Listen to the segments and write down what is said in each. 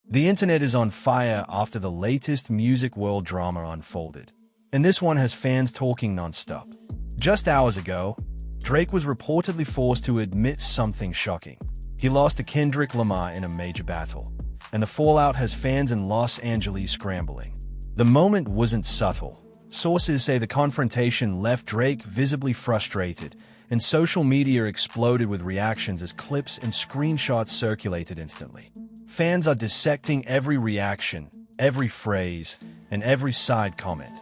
The internet is on fire after the latest music world drama unfolded, and this one has fans talking non-stop. Just hours ago, Drake was reportedly forced to admit something shocking. He lost to Kendrick Lamar in a major battle, and the fallout has fans in Los Angeles scrambling. The moment wasn't subtle. Sources say the confrontation left Drake visibly frustrated, and social media exploded with reactions as clips and screenshots circulated instantly. Fans are dissecting every reaction, every phrase, and every side comment,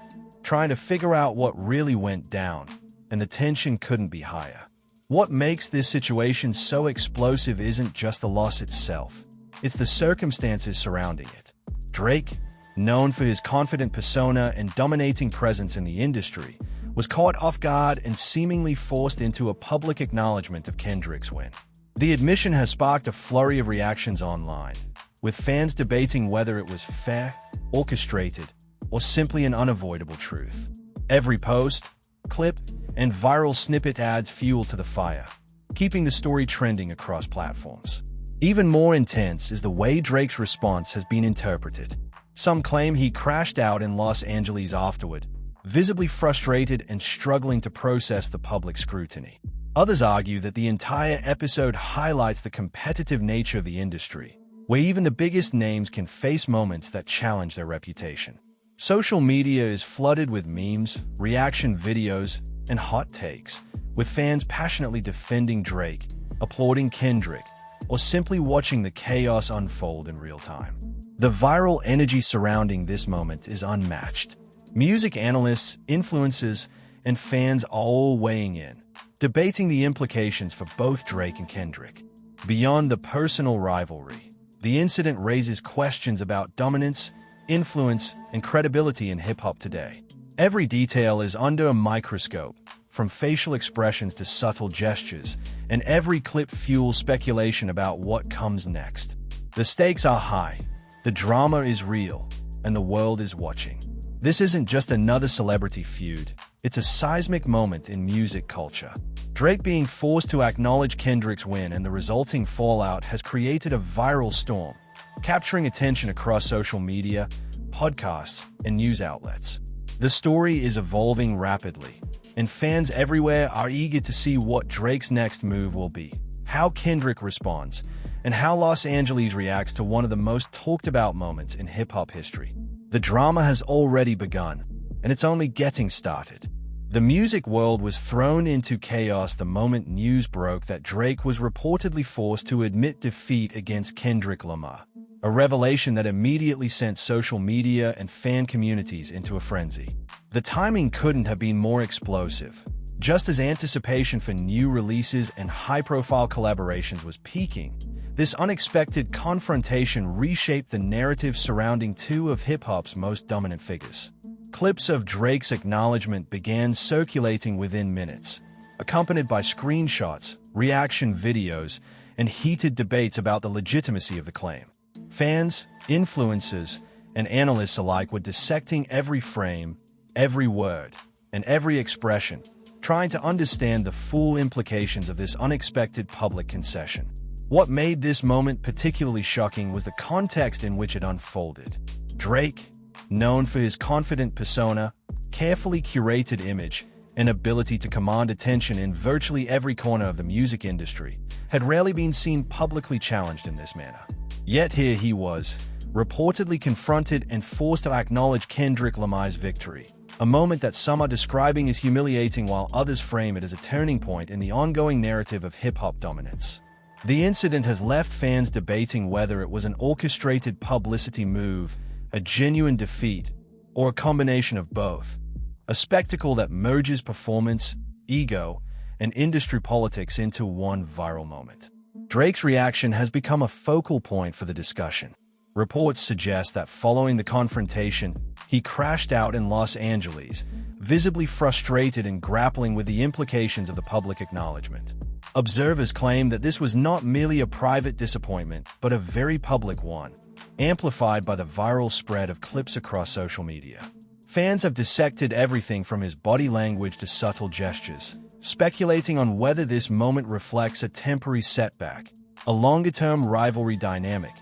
trying to figure out what really went down, and the tension couldn't be higher. What makes this situation so explosive isn't just the loss itself, it's the circumstances surrounding it. Drake, known for his confident persona and dominating presence in the industry, was caught off guard and seemingly forced into a public acknowledgement of Kendrick's win. The admission has sparked a flurry of reactions online, with fans debating whether it was fair, orchestrated, or simply an unavoidable truth. Every post, clip, and viral snippet adds fuel to the fire, keeping the story trending across platforms. Even more intense is the way Drake's response has been interpreted. Some claim he crashed out in Los Angeles afterward, visibly frustrated and struggling to process the public scrutiny. Others argue that the entire episode highlights the competitive nature of the industry, where even the biggest names can face moments that challenge their reputation. Social media is flooded with memes, reaction videos, and hot takes, with fans passionately defending Drake, applauding Kendrick, or simply watching the chaos unfold in real time. The viral energy surrounding this moment is unmatched. Music analysts, influencers, and fans are all weighing in, debating the implications for both Drake and Kendrick. Beyond the personal rivalry, the incident raises questions about dominance, influence, and credibility in hip-hop today. Every detail is under a microscope, from facial expressions to subtle gestures, and every clip fuels speculation about what comes next. The stakes are high, the drama is real, and the world is watching. This isn't just another celebrity feud, it's a seismic moment in music culture. Drake being forced to acknowledge Kendrick's win and the resulting fallout has created a viral storm, capturing attention across social media, podcasts, and news outlets. The story is evolving rapidly, and fans everywhere are eager to see what Drake's next move will be, how Kendrick responds, and how Los Angeles reacts to one of the most talked about moments in hip-hop history. The drama has already begun, and it's only getting started. The music world was thrown into chaos the moment news broke that Drake was reportedly forced to admit defeat against Kendrick Lamar, a revelation that immediately sent social media and fan communities into a frenzy. The timing couldn't have been more explosive. Just as anticipation for new releases and high-profile collaborations was peaking, this unexpected confrontation reshaped the narrative surrounding two of hip-hop's most dominant figures. Clips of Drake's acknowledgement began circulating within minutes, accompanied by screenshots, reaction videos, and heated debates about the legitimacy of the claim. Fans, influencers, and analysts alike were dissecting every frame, every word, and every expression, trying to understand the full implications of this unexpected public concession. What made this moment particularly shocking was the context in which it unfolded. Drake, known for his confident persona, carefully curated image, and ability to command attention in virtually every corner of the music industry, had rarely been seen publicly challenged in this manner. Yet here he was, reportedly confronted and forced to acknowledge Kendrick Lamar's victory, a moment that some are describing as humiliating while others frame it as a turning point in the ongoing narrative of hip-hop dominance. The incident has left fans debating whether it was an orchestrated publicity move, a genuine defeat, or a combination of both, a spectacle that merges performance, ego, and industry politics into one viral moment. Drake's reaction has become a focal point for the discussion. Reports suggest that following the confrontation, he crashed out in Los Angeles, visibly frustrated and grappling with the implications of the public acknowledgement. Observers claim that this was not merely a private disappointment, but a very public one, amplified by the viral spread of clips across social media. Fans have dissected everything from his body language to subtle gestures, speculating on whether this moment reflects a temporary setback, a longer-term rivalry dynamic,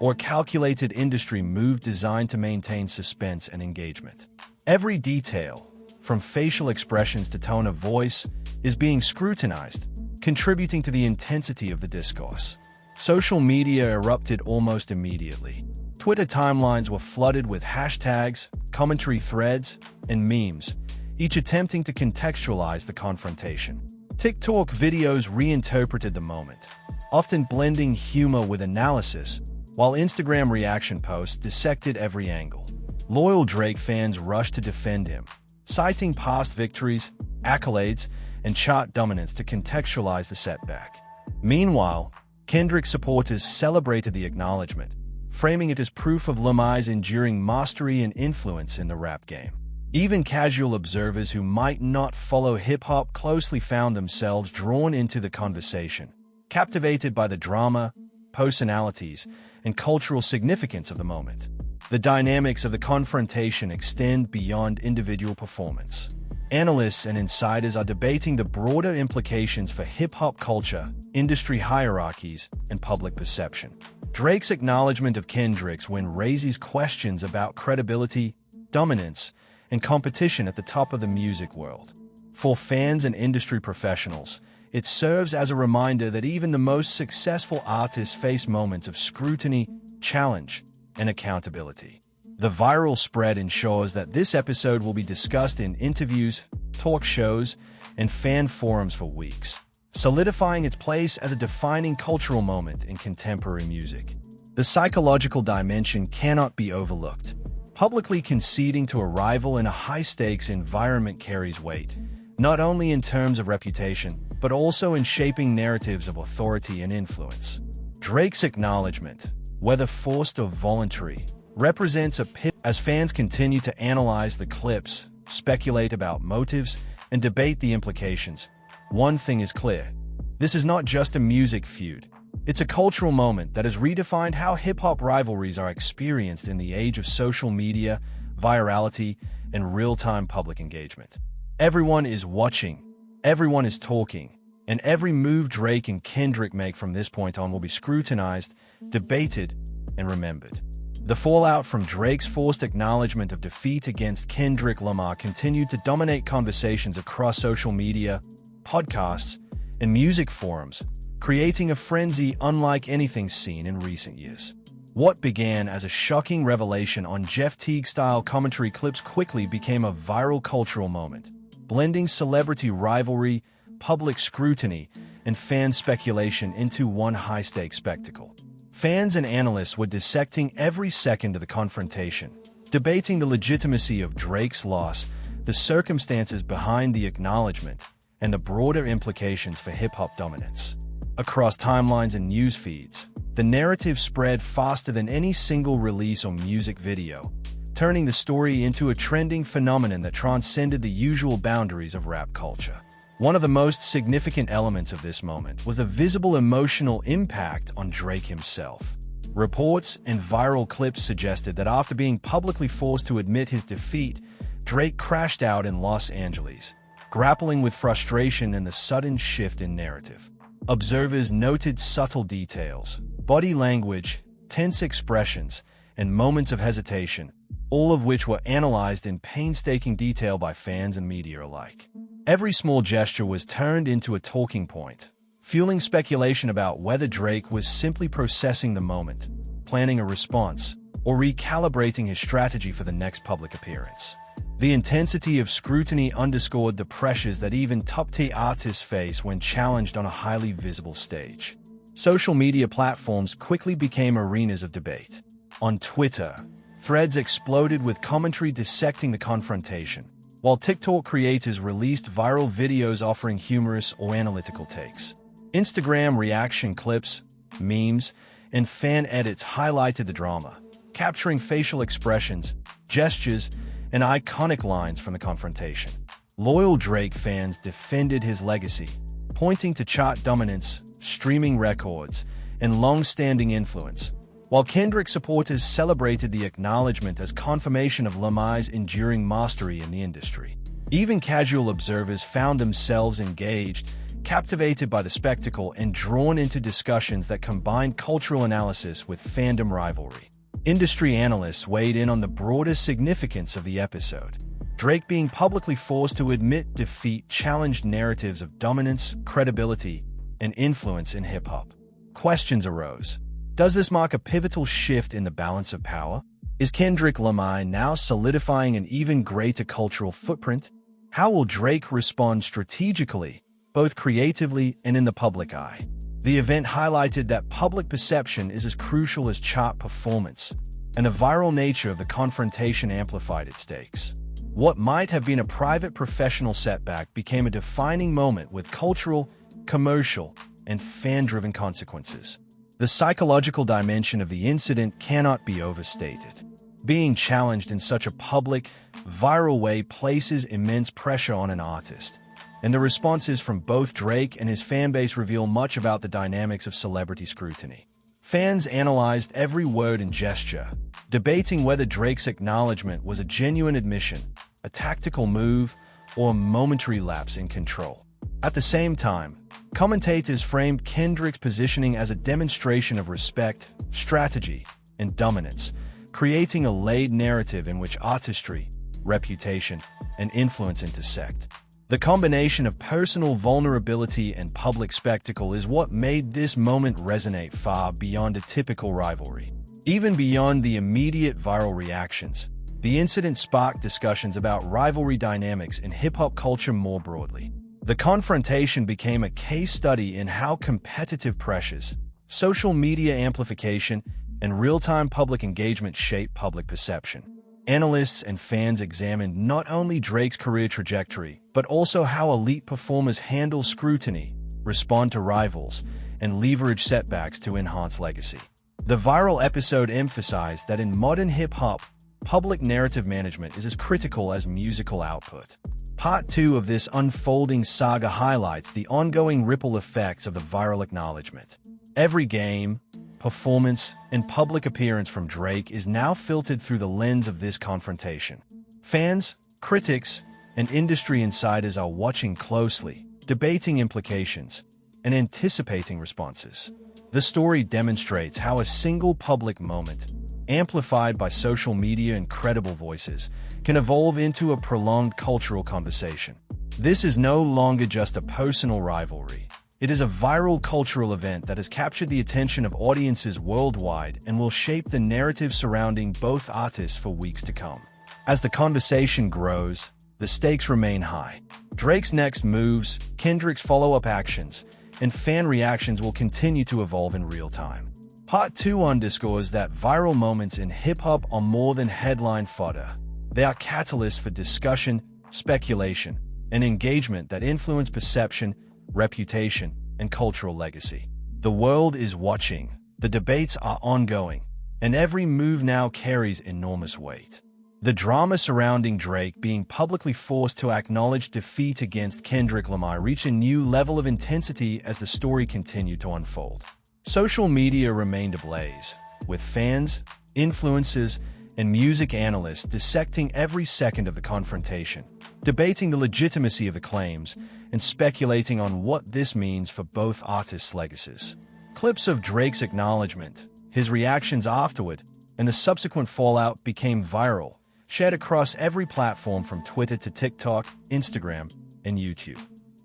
or calculated industry move designed to maintain suspense and engagement. Every detail, from facial expressions to tone of voice, is being scrutinized, contributing to the intensity of the discourse. Social media erupted almost immediately. Twitter timelines were flooded with hashtags, commentary threads, and memes, each attempting to contextualize the confrontation. TikTok videos reinterpreted the moment, often blending humor with analysis, while Instagram reaction posts dissected every angle. Loyal Drake fans rushed to defend him, citing past victories, accolades, and chart dominance to contextualize the setback. Meanwhile, Kendrick supporters celebrated the acknowledgement, framing it as proof of Lamar's enduring mastery and influence in the rap game. Even casual observers who might not follow hip-hop closely found themselves drawn into the conversation, captivated by the drama, personalities, and cultural significance of the moment. The dynamics of the confrontation extend beyond individual performance. Analysts and insiders are debating the broader implications for hip-hop culture, industry hierarchies, and public perception. Drake's acknowledgement of Kendrick's win raises questions about credibility, dominance, and competition at the top of the music world. For fans and industry professionals, it serves as a reminder that even the most successful artists face moments of scrutiny, challenge, and accountability. The viral spread ensures that this episode will be discussed in interviews, talk shows, and fan forums for weeks, solidifying its place as a defining cultural moment in contemporary music. The psychological dimension cannot be overlooked. Publicly conceding to a rival in a high-stakes environment carries weight, not only in terms of reputation, but also in shaping narratives of authority and influence. Drake's acknowledgement, whether forced or voluntary, represents a pivot as fans continue to analyze the clips, speculate about motives, and debate the implications. One thing is clear: this is not just a music feud. It's a cultural moment that has redefined how hip-hop rivalries are experienced in the age of social media, virality, and real-time public engagement. Everyone is watching, everyone is talking, and every move Drake and Kendrick make from this point on will be scrutinized, debated, and remembered. The fallout from Drake's forced acknowledgement of defeat against Kendrick Lamar continued to dominate conversations across social media, podcasts, and music forums, creating a frenzy unlike anything seen in recent years. What began as a shocking revelation on Jeff Teague-style commentary clips quickly became a viral cultural moment, blending celebrity rivalry, public scrutiny, and fan speculation into one high-stakes spectacle. Fans and analysts were dissecting every second of the confrontation, debating the legitimacy of Drake's loss, the circumstances behind the acknowledgement, and the broader implications for hip-hop dominance. Across timelines and news feeds, the narrative spread faster than any single release or music video, turning the story into a trending phenomenon that transcended the usual boundaries of rap culture. One of the most significant elements of this moment was the visible emotional impact on Drake himself. Reports and viral clips suggested that after being publicly forced to admit his defeat, Drake crashed out in Los Angeles, grappling with frustration and the sudden shift in narrative. Observers noted subtle details, body language, tense expressions, and moments of hesitation, all of which were analyzed in painstaking detail by fans and media alike. Every small gesture was turned into a talking point, fueling speculation about whether Drake was simply processing the moment, planning a response, or recalibrating his strategy for the next public appearance. The intensity of scrutiny underscored the pressures that even top-tier artists face when challenged on a highly visible stage. Social media platforms quickly became arenas of debate. On Twitter, threads exploded with commentary dissecting the confrontation, while TikTok creators released viral videos offering humorous or analytical takes. Instagram reaction clips, memes, and fan edits highlighted the drama, capturing facial expressions, gestures, and iconic lines from the confrontation. Loyal Drake fans defended his legacy, pointing to chart dominance, streaming records, and long-standing influence, while Kendrick supporters celebrated the acknowledgement as confirmation of Lamar's enduring mastery in the industry. Even casual observers found themselves engaged, captivated by the spectacle and drawn into discussions that combined cultural analysis with fandom rivalry. Industry analysts weighed in on the broader significance of the episode. Drake being publicly forced to admit defeat challenged narratives of dominance, credibility, and influence in hip-hop. Questions arose. Does this mark a pivotal shift in the balance of power? Is Kendrick Lamar now solidifying an even greater cultural footprint? How will Drake respond strategically, both creatively and in the public eye? The event highlighted that public perception is as crucial as chart performance, and the viral nature of the confrontation amplified its stakes. What might have been a private professional setback became a defining moment with cultural, commercial, and fan-driven consequences. The psychological dimension of the incident cannot be overstated. Being challenged in such a public, viral way places immense pressure on an artist, and the responses from both Drake and his fanbase reveal much about the dynamics of celebrity scrutiny. Fans analyzed every word and gesture, debating whether Drake's acknowledgement was a genuine admission, a tactical move, or a momentary lapse in control. At the same time, commentators framed Kendrick's positioning as a demonstration of respect, strategy, and dominance, creating a layered narrative in which artistry, reputation, and influence intersect. The combination of personal vulnerability and public spectacle is what made this moment resonate far beyond a typical rivalry. Even beyond the immediate viral reactions, the incident sparked discussions about rivalry dynamics in hip-hop culture more broadly. The confrontation became a case study in how competitive pressures, social media amplification, and real-time public engagement shape public perception. Analysts and fans examined not only Drake's career trajectory, but also how elite performers handle scrutiny, respond to rivals, and leverage setbacks to enhance legacy. The viral episode emphasized that in modern hip-hop, public narrative management is as critical as musical output. Part 2 of this unfolding saga highlights the ongoing ripple effects of the viral acknowledgement. Every game, performance, and public appearance from Drake is now filtered through the lens of this confrontation. Fans, critics, and industry insiders are watching closely, debating implications, and anticipating responses. The story demonstrates how a single public moment, amplified by social media and credible voices, can evolve into a prolonged cultural conversation. This is no longer just a personal rivalry. It is a viral cultural event that has captured the attention of audiences worldwide and will shape the narrative surrounding both artists for weeks to come. As the conversation grows, the stakes remain high. Drake's next moves, Kendrick's follow-up actions, and fan reactions will continue to evolve in real time. Part 2 underscores that viral moments in hip-hop are more than headline fodder. They are catalysts for discussion, speculation, and engagement that influence perception, reputation, and cultural legacy. The world is watching, the debates are ongoing, and every move now carries enormous weight. The drama surrounding Drake being publicly forced to acknowledge defeat against Kendrick Lamar reached a new level of intensity as the story continued to unfold. Social media remained ablaze, with fans, influencers, and music analysts dissecting every second of the confrontation, debating the legitimacy of the claims, and speculating on what this means for both artists' legacies. Clips of Drake's acknowledgement, his reactions afterward, and the subsequent fallout became viral, shared across every platform from Twitter to TikTok, Instagram, and YouTube.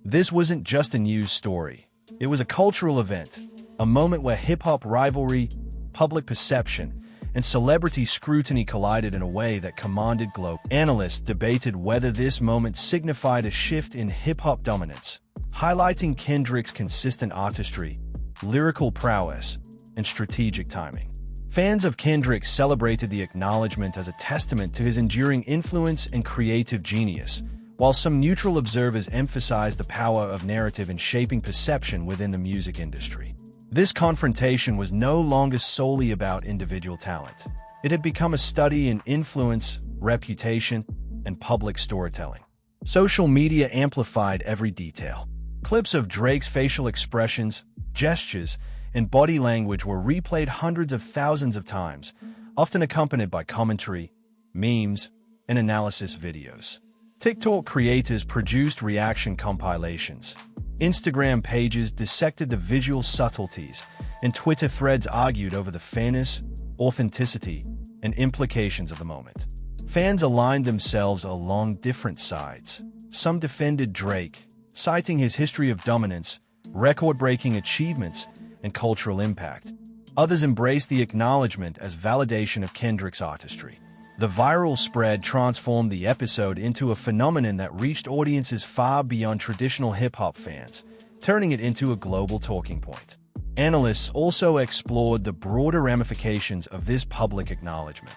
This wasn't just a news story. It was a cultural event, a moment where hip-hop rivalry, public perception, and celebrity scrutiny collided in a way that commanded global. Analysts debated whether this moment signified a shift in hip-hop dominance, highlighting Kendrick's consistent artistry, lyrical prowess, and strategic timing. Fans of Kendrick celebrated the acknowledgement as a testament to his enduring influence and creative genius, while some neutral observers emphasized the power of narrative in shaping perception within the music industry. This confrontation was no longer solely about individual talent. It had become a study in influence, reputation, and public storytelling. Social media amplified every detail. Clips of Drake's facial expressions, gestures, and body language were replayed hundreds of thousands of times, often accompanied by commentary, memes, and analysis videos. TikTok creators produced reaction compilations, Instagram pages dissected the visual subtleties, and Twitter threads argued over the fairness, authenticity, and implications of the moment. Fans aligned themselves along different sides. Some defended Drake, citing his history of dominance, record-breaking achievements, and cultural impact. Others embraced the acknowledgement as validation of Kendrick's artistry. The viral spread transformed the episode into a phenomenon that reached audiences far beyond traditional hip-hop fans, turning it into a global talking point. Analysts also explored the broader ramifications of this public acknowledgement.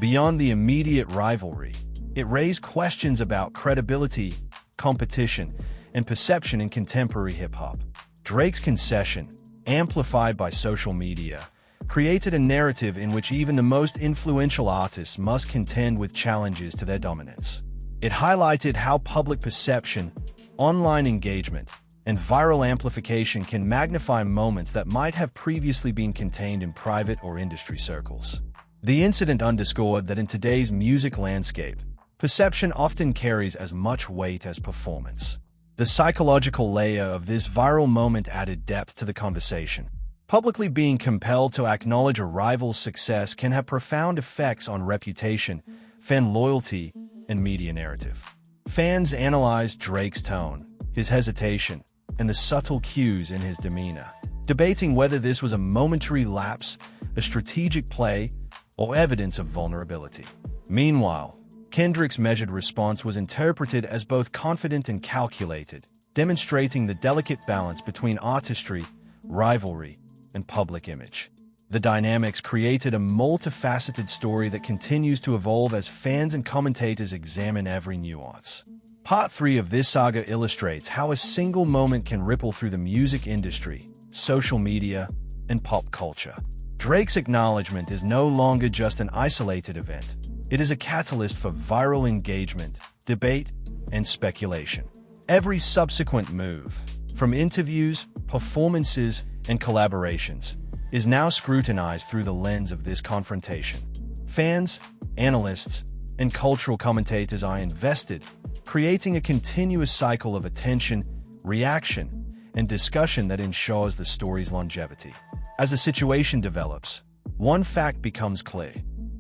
Beyond the immediate rivalry, it raised questions about credibility, competition, and perception in contemporary hip-hop. Drake's concession, amplified by social media, created a narrative in which even the most influential artists must contend with challenges to their dominance. It highlighted how public perception, online engagement, and viral amplification can magnify moments that might have previously been contained in private or industry circles. The incident underscored that in today's music landscape, perception often carries as much weight as performance. The psychological layer of this viral moment added depth to the conversation. Publicly being compelled to acknowledge a rival's success can have profound effects on reputation, fan loyalty, and media narrative. Fans analyzed Drake's tone, his hesitation, and the subtle cues in his demeanor, debating whether this was a momentary lapse, a strategic play, or evidence of vulnerability. Meanwhile, Kendrick's measured response was interpreted as both confident and calculated, demonstrating the delicate balance between artistry, rivalry, and public image. The dynamics created a multifaceted story that continues to evolve as fans and commentators examine every nuance. Part 3 of this saga illustrates how a single moment can ripple through the music industry, social media, and pop culture. Drake's acknowledgement is no longer just an isolated event. It is a catalyst for viral engagement, debate, and speculation. Every subsequent move, from interviews, performances, and collaborations, is now scrutinized through the lens of this confrontation. Fans, analysts, and cultural commentators are invested, creating a continuous cycle of attention, reaction, and discussion that ensures the story's longevity. As a situation develops, one fact becomes clear.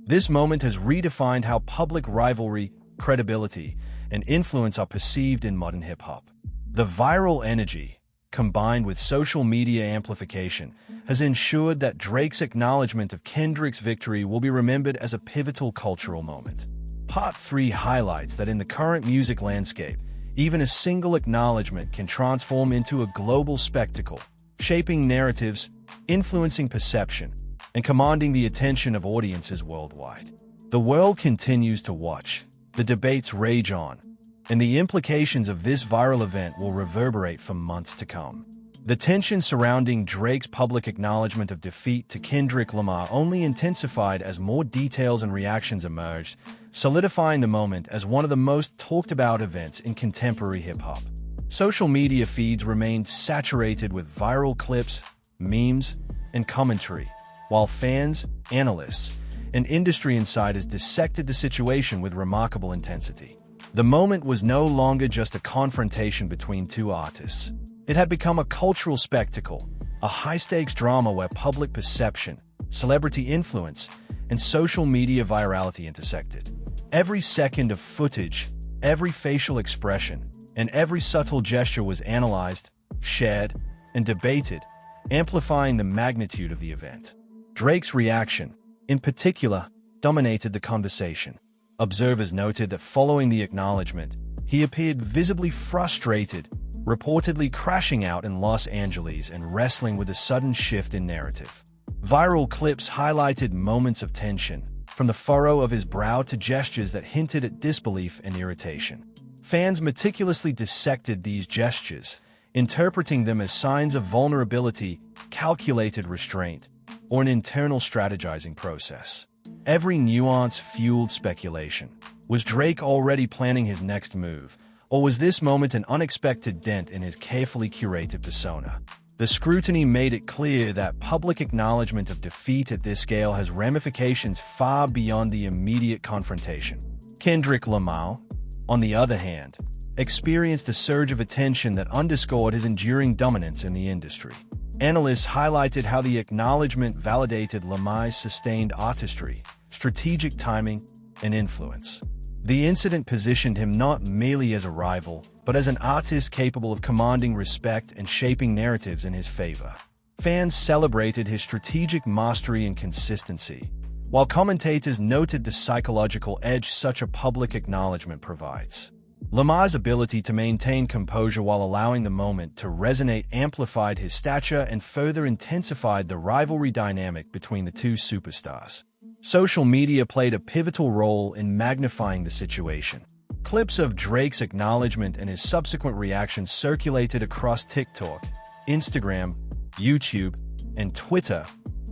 This moment has redefined how public rivalry, credibility, and influence are perceived in modern hip-hop. The viral energy, combined with social media amplification, has ensured that Drake's acknowledgement of Kendrick's victory will be remembered as a pivotal cultural moment. Part 3 highlights that in the current music landscape, even a single acknowledgement can transform into a global spectacle, shaping narratives, influencing perception, and commanding the attention of audiences worldwide. The world continues to watch, the debates rage on, and the implications of this viral event will reverberate for months to come. The tension surrounding Drake's public acknowledgement of defeat to Kendrick Lamar only intensified as more details and reactions emerged, solidifying the moment as one of the most talked-about events in contemporary hip-hop. Social media feeds remained saturated with viral clips, memes, and commentary, while fans, analysts, and industry insiders dissected the situation with remarkable intensity. The moment was no longer just a confrontation between two artists. It had become a cultural spectacle, a high-stakes drama where public perception, celebrity influence, and social media virality intersected. Every second of footage, every facial expression, and every subtle gesture was analyzed, shared, and debated, amplifying the magnitude of the event. Drake's reaction, in particular, dominated the conversation. Observers noted that following the acknowledgement, he appeared visibly frustrated, reportedly crashing out in Los Angeles and wrestling with a sudden shift in narrative. Viral clips highlighted moments of tension, from the furrow of his brow to gestures that hinted at disbelief and irritation. Fans meticulously dissected these gestures, interpreting them as signs of vulnerability, calculated restraint, or an internal strategizing process. Every nuance fueled speculation. Was Drake already planning his next move, or was this moment an unexpected dent in his carefully curated persona? The scrutiny made it clear that public acknowledgement of defeat at this scale has ramifications far beyond the immediate confrontation. Kendrick Lamar, on the other hand, experienced a surge of attention that underscored his enduring dominance in the industry. Analysts highlighted how the acknowledgement validated Lamar's sustained artistry, strategic timing, and influence. The incident positioned him not merely as a rival, but as an artist capable of commanding respect and shaping narratives in his favor. Fans celebrated his strategic mastery and consistency, while commentators noted the psychological edge such a public acknowledgement provides. Lamar's ability to maintain composure while allowing the moment to resonate amplified his stature and further intensified the rivalry dynamic between the two superstars. Social media played a pivotal role in magnifying the situation. Clips of Drake's acknowledgement and his subsequent reactions circulated across TikTok, Instagram, YouTube, and Twitter,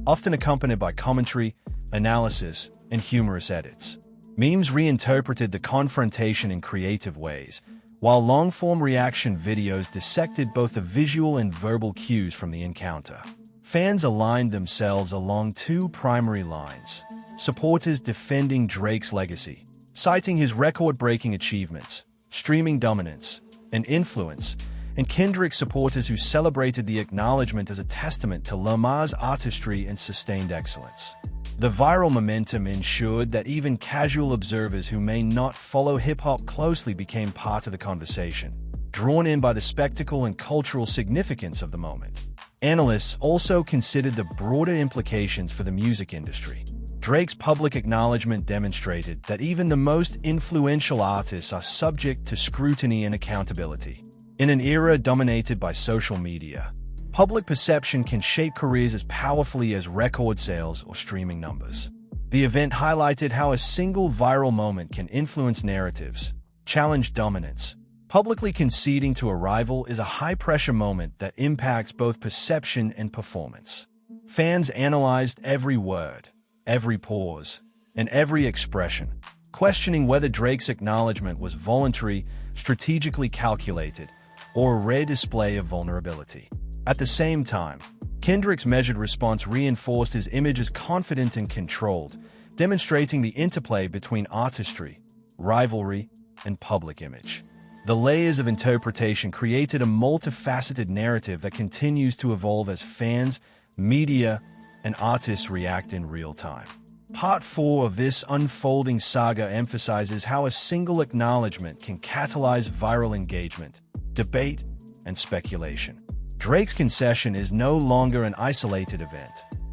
often accompanied by commentary, analysis, and humorous edits. Memes reinterpreted the confrontation in creative ways, while long-form reaction videos dissected both the visual and verbal cues from the encounter. Fans aligned themselves along two primary lines: supporters defending Drake's legacy, citing his record-breaking achievements, streaming dominance, and influence, and Kendrick supporters who celebrated the acknowledgement as a testament to Lamar's artistry and sustained excellence. The viral momentum ensured that even casual observers who may not follow hip-hop closely became part of the conversation, drawn in by the spectacle and cultural significance of the moment. Analysts also considered the broader implications for the music industry. Drake's public acknowledgement demonstrated that even the most influential artists are subject to scrutiny and accountability. In an era dominated by social media, public perception can shape careers as powerfully as record sales or streaming numbers. The event highlighted how a single viral moment can influence narratives, challenge dominance. Publicly conceding to a rival is a high-pressure moment that impacts both perception and performance. Fans analyzed every word, every pause, and every expression, questioning whether Drake's acknowledgement was voluntary, strategically calculated, or a rare display of vulnerability. At the same time, Kendrick's measured response reinforced his image as confident and controlled, demonstrating the interplay between artistry, rivalry, and public image. The layers of interpretation created a multifaceted narrative that continues to evolve as fans, media, and artists react in real time. Part 4 of this unfolding saga emphasizes how a single acknowledgement can catalyze viral engagement, debate, and speculation. Drake's concession is no longer an isolated event.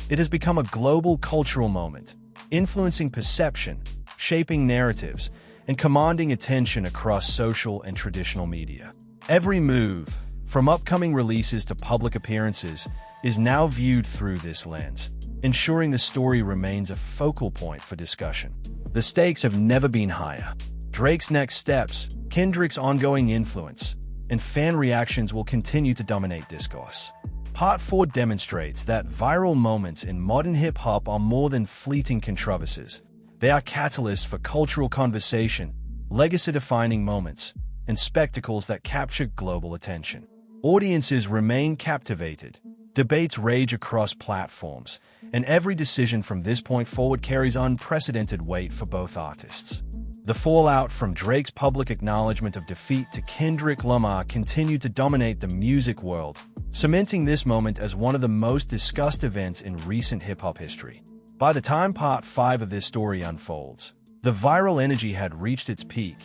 It has become a global cultural moment, influencing perception, shaping narratives, and commanding attention across social and traditional media. Every move, from upcoming releases to public appearances, is now viewed through this lens, ensuring the story remains a focal point for discussion. The stakes have never been higher. Drake's next steps, Kendrick's ongoing influence, and fan reactions will continue to dominate discourse. Part 4 demonstrates that viral moments in modern hip-hop are more than fleeting controversies. They are catalysts for cultural conversation, legacy-defining moments, and spectacles that capture global attention. Audiences remain captivated, debates rage across platforms, and every decision from this point forward carries unprecedented weight for both artists. The fallout from Drake's public acknowledgement of defeat to Kendrick Lamar continued to dominate the music world, cementing this moment as one of the most discussed events in recent hip-hop history. By the time Part 5 of this story unfolds, the viral energy had reached its peak.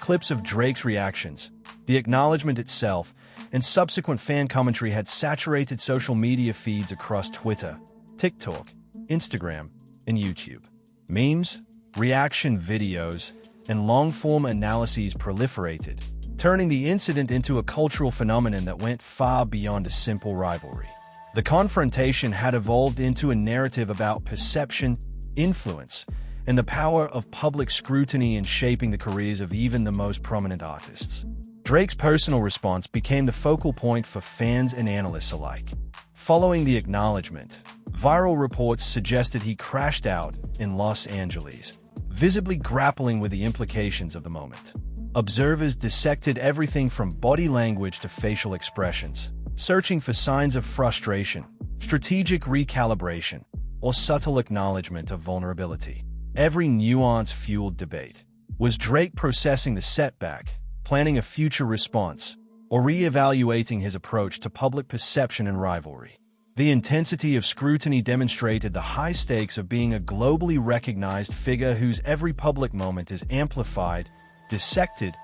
Clips of Drake's reactions, the acknowledgement itself, and subsequent fan commentary had saturated social media feeds across Twitter, TikTok, Instagram, and YouTube. Memes, reaction videos, and long-form analyses proliferated, turning the incident into a cultural phenomenon that went far beyond a simple rivalry. The confrontation had evolved into a narrative about perception, influence, and the power of public scrutiny in shaping the careers of even the most prominent artists. Drake's personal response became the focal point for fans and analysts alike. Following the acknowledgement, viral reports suggested he crashed out in Los Angeles, visibly grappling with the implications of the moment. Observers dissected everything from body language to facial expressions, searching for signs of frustration, strategic recalibration, or subtle acknowledgement of vulnerability. Every nuance fueled debate. Was Drake processing the setback, planning a future response, or re-evaluating his approach to public perception and rivalry. The intensity of scrutiny demonstrated the high stakes of being a globally recognized figure whose every public moment is amplified, dissected,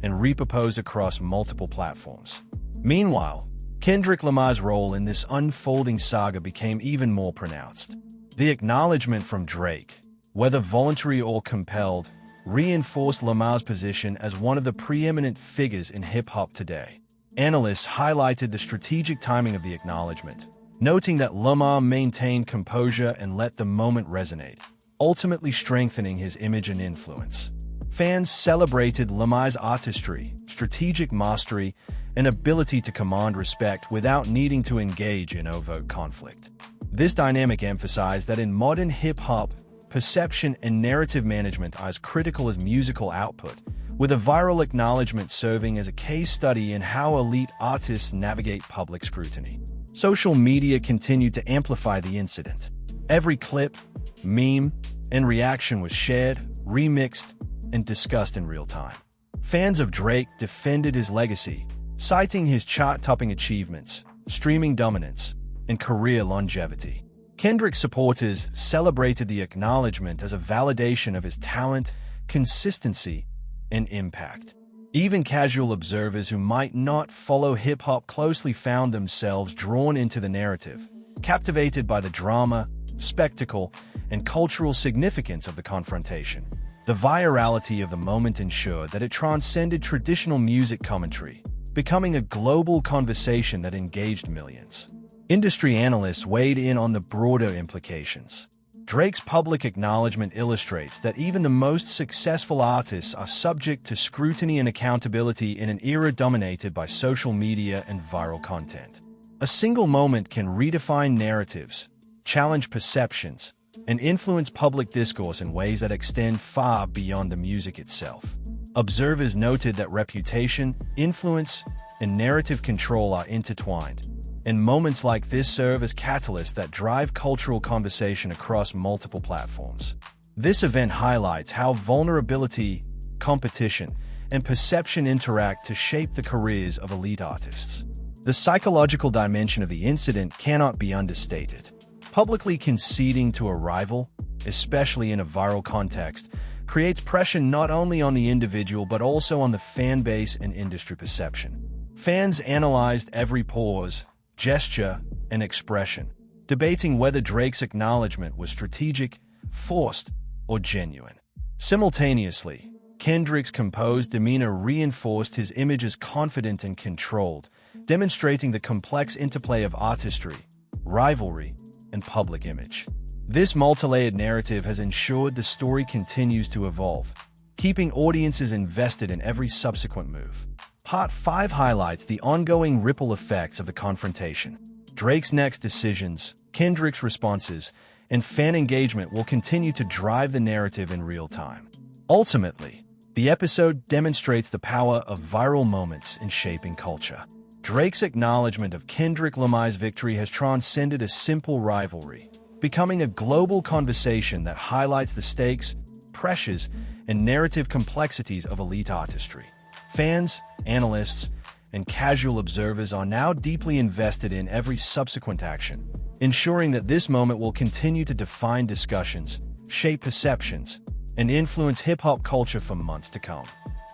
and repurposed across multiple platforms. Meanwhile, Kendrick Lamar's role in this unfolding saga became even more pronounced. The acknowledgement from Drake, whether voluntary or compelled, reinforced Lamar's position as one of the preeminent figures in hip-hop today. Analysts highlighted the strategic timing of the acknowledgement, noting that Lamar maintained composure and let the moment resonate, ultimately strengthening his image and influence. Fans celebrated Lamar's artistry, strategic mastery, and ability to command respect without needing to engage in overt conflict. This dynamic emphasized that in modern hip-hop, perception and narrative management are as critical as musical output, with a viral acknowledgement serving as a case study in how elite artists navigate public scrutiny. Social media continued to amplify the incident. Every clip, meme, and reaction was shared, remixed, and discussed in real time. Fans of Drake defended his legacy, citing his chart-topping achievements, streaming dominance, and career longevity. Kendrick supporters celebrated the acknowledgement as a validation of his talent, consistency, and impact. Even casual observers who might not follow hip-hop closely found themselves drawn into the narrative, captivated by the drama, spectacle, and cultural significance of the confrontation. The virality of the moment ensured that it transcended traditional music commentary, becoming a global conversation that engaged millions. Industry analysts weighed in on the broader implications. Drake's public acknowledgement illustrates that even the most successful artists are subject to scrutiny and accountability in an era dominated by social media and viral content. A single moment can redefine narratives, challenge perceptions, and influence public discourse in ways that extend far beyond the music itself. Observers noted that reputation, influence, and narrative control are intertwined, and moments like this serve as catalysts that drive cultural conversation across multiple platforms. This event highlights how vulnerability, competition, and perception interact to shape the careers of elite artists. The psychological dimension of the incident cannot be understated. Publicly conceding to a rival, especially in a viral context, creates pressure not only on the individual but also on the fan base and industry perception. Fans analyzed every pause, gesture, and expression, debating whether Drake's acknowledgement was strategic, forced, or genuine. Simultaneously, Kendrick's composed demeanor reinforced his image as confident and controlled, demonstrating the complex interplay of artistry, rivalry, and public image. This multi-layered narrative has ensured the story continues to evolve, keeping audiences invested in every subsequent move. Part 5 highlights the ongoing ripple effects of the confrontation. Drake's next decisions, Kendrick's responses, and fan engagement will continue to drive the narrative in real time. Ultimately, the episode demonstrates the power of viral moments in shaping culture. Drake's acknowledgement of Kendrick Lamar's victory has transcended a simple rivalry, becoming a global conversation that highlights the stakes, pressures, and narrative complexities of elite artistry. Fans, analysts, and casual observers are now deeply invested in every subsequent action, ensuring that this moment will continue to define discussions, shape perceptions, and influence hip-hop culture for months to come.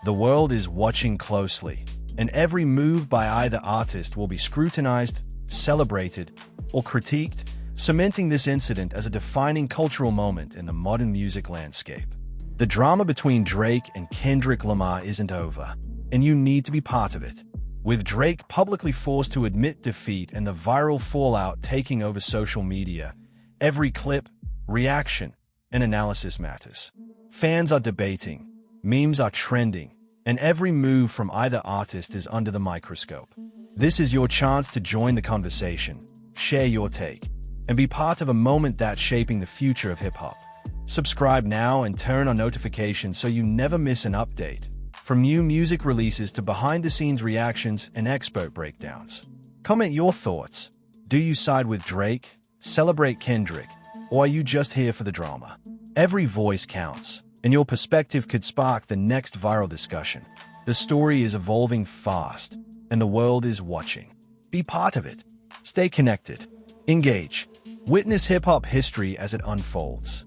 The world is watching closely, and every move by either artist will be scrutinized, celebrated, or critiqued, cementing this incident as a defining cultural moment in the modern music landscape. The drama between Drake and Kendrick Lamar isn't over, and you need to be part of it. With Drake publicly forced to admit defeat and the viral fallout taking over social media, every clip, reaction, and analysis matters. Fans are debating, memes are trending, and every move from either artist is under the microscope. This is your chance to join the conversation, share your take, and be part of a moment that's shaping the future of hip-hop. Subscribe now and turn on notifications so you never miss an update. From new music releases to behind-the-scenes reactions and expert breakdowns. Comment your thoughts. Do you side with Drake, celebrate Kendrick, or are you just here for the drama? Every voice counts, and your perspective could spark the next viral discussion. The story is evolving fast, and the world is watching. Be part of it. Stay connected. Engage. Witness hip-hop history as it unfolds.